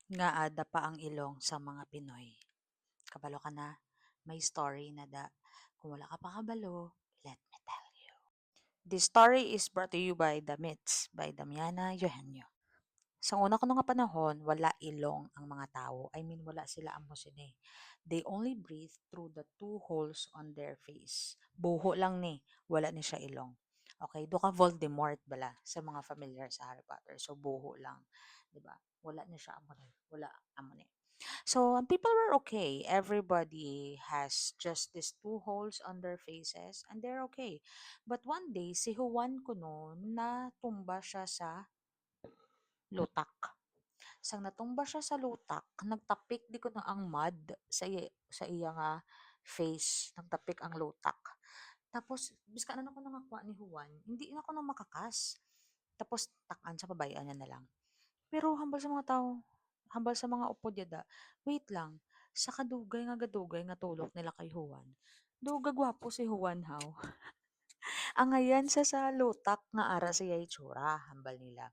Nga ada pa ang ilong sa mga Pinoy. Kabalo ka na? May story na da. Kung wala ka pa kabalo, let me tell you. This story is brought to you by The Myths by Damiana Eugenio. Sa una ko nga panahon, wala ilong ang mga tao. I mean, wala sila amusin eh. They only breathe through the two holes on their face. Buho lang ni, wala ni siya ilong. Okay, do ka Voldemort bala sa mga familiar sa Harry Potter. So, buho lang. 'Di ba? Wala ni siya amo ni. Wala amo ni. So, people were okay. Everybody has just these two holes on their faces and they're okay. But one day, si Juan kuno, natumba siya sa lutak. Sang natumba siya sa lutak, nagtapik di ko na ang mud sa iya nga face, nagtapik ang lutak. Tapos biska na ako nangakuha ni Juan, hindi na ako na makakas. Tapos takan sa pabayaan niya na lang. Pero hambal sa mga tao, hambal sa mga upod yada, wait lang, sa kadugay nga gadugay nga tulok nila kay Juan. Duga gwapo si Juan haw. Angayan sa lutak nga ara siya itsura, hambal nila.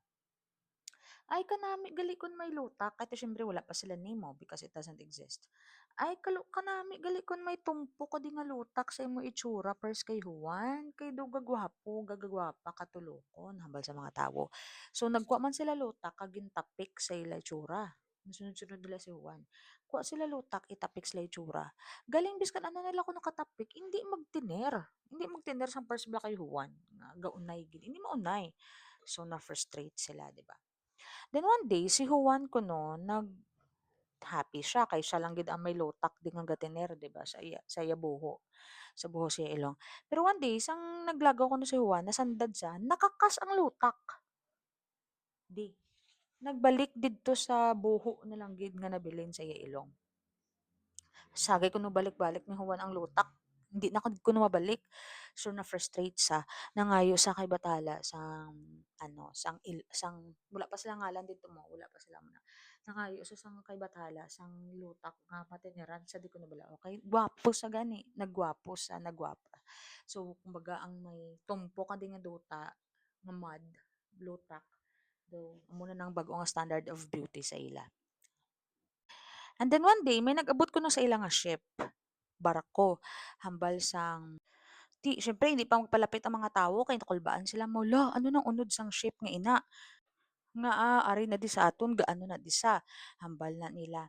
Ay kanami gali kon may lutak kahit siyempre wala pa sila nemo because it doesn't exist. Ay kanami gali kon may tumpo ko di nga lutak sa imo itsura pers kay Juan kay do gagwapo gagagwapa katulokon hambal sa mga tawo. So nagkuha man sila lutak kag gintapik sa ila itsura. Sunod-sunod nila si Juan. Kuha sila lutak, itapik sila itsura. Galing biskan ano nila ko nakatapik, hindi magtiner. Hindi magtiner sa first black kay Juan. Nga gaunay gid. Hindi maunay. So na-frustrate sila, di ba? Then one day, si Juan kuno nag-happy siya kay siya lang gid ang may lutak di nga gatiner, 'di ba? Sa iya buho. Sa buho siya ilong. Pero one day, sang naglagaw kuno si Juan, nasandad siya, nakakas ang lutak. Di. Nagbalik didto sa buho na lang gid nga nabilin sa iya ilong. Sagay kuno balik-balik ni Juan ang lutak. Hindi na kuno mabalik. So na-frustrate sa nangayo sa kay Bathala sang ano, sang wala pa sila ngalan dito mo, wala pa sila muna. Nangayo sa sang kay Bathala sang lutak nga matiniran sa di ko na bala. Okay, gwapo sa gani, nagwapo sa nagwapa. So kumbaga ang may tumpo ka di nga duta nga mud, lutak. Do amo na nang bag-o nga standard of beauty sa ila. And then one day may nag-abot kuno sa ila nga ship, barko, hambal sang siyempre hindi pa magpalapit ang mga tawo kay nakulbaan sila mo, "Hala ano nang unod sang ship nga ina, nga ari na di sa aton gaano na di sa." Hambal na nila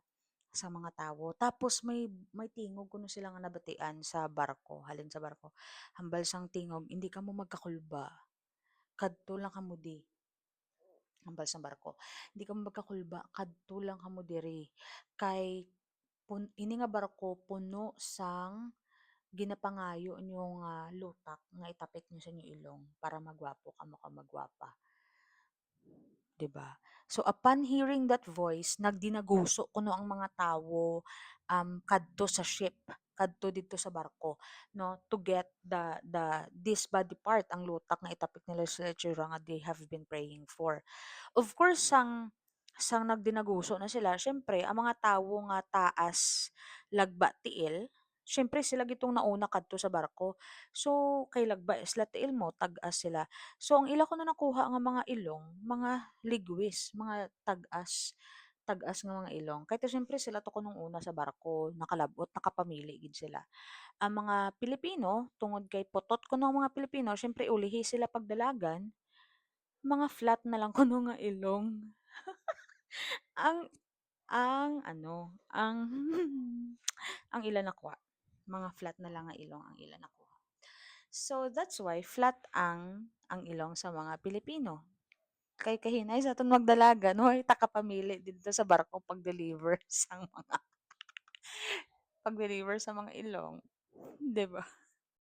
sa mga tawo. Tapos may tingog kuno sila nga nabatian sa barko, halin sa barko. Hambal sang tingog, "Hindi kamo magkakulba, kadto lang kamo di." Hambal sa barko, "Hindi kamo magkakulba, kadto lang kamo diri kay ini nga barko puno sang ginapangayo niyo nga lutak nga itapik niyo sa inyo ilong para magwapo kamo ka magwapa." 'Di ba? So upon hearing that voice, nagdinaguso kuno ang mga tawo kadto sa ship, kadto dito sa barko, no, to get this body part, ang lutak nga itapik nila sa itsura nga they have been praying for. Of course, sang nagdinaguso na sila, siyempre ang mga tawo nga taas lagba tiil, siyempre sila gitong nauna kadto sa barko. So kay lagba isla tiil mo, tag-as sila. So ang ila ko na nakuha nga mga ilong, mga ligwis, mga tag-as nga mga ilong. Kahit siyempre sila to kunong una sa barko, nakalabot, nakapamili gid sila. Ang mga Pilipino, tungod kay putot kuno ang mga Pilipino, siyempre ulihi sila pagdalagan, mga flat na lang kuno nga ilong. Ang ang ang ila nakuha, mga flat na lang nga ilong ang ila nakuha. So that's why flat ang ilong sa mga Pilipino. Kay kahinay sa aton magdalagan, hoy takapamili dito sa barko pag-deliver sa mga ilong, 'di ba?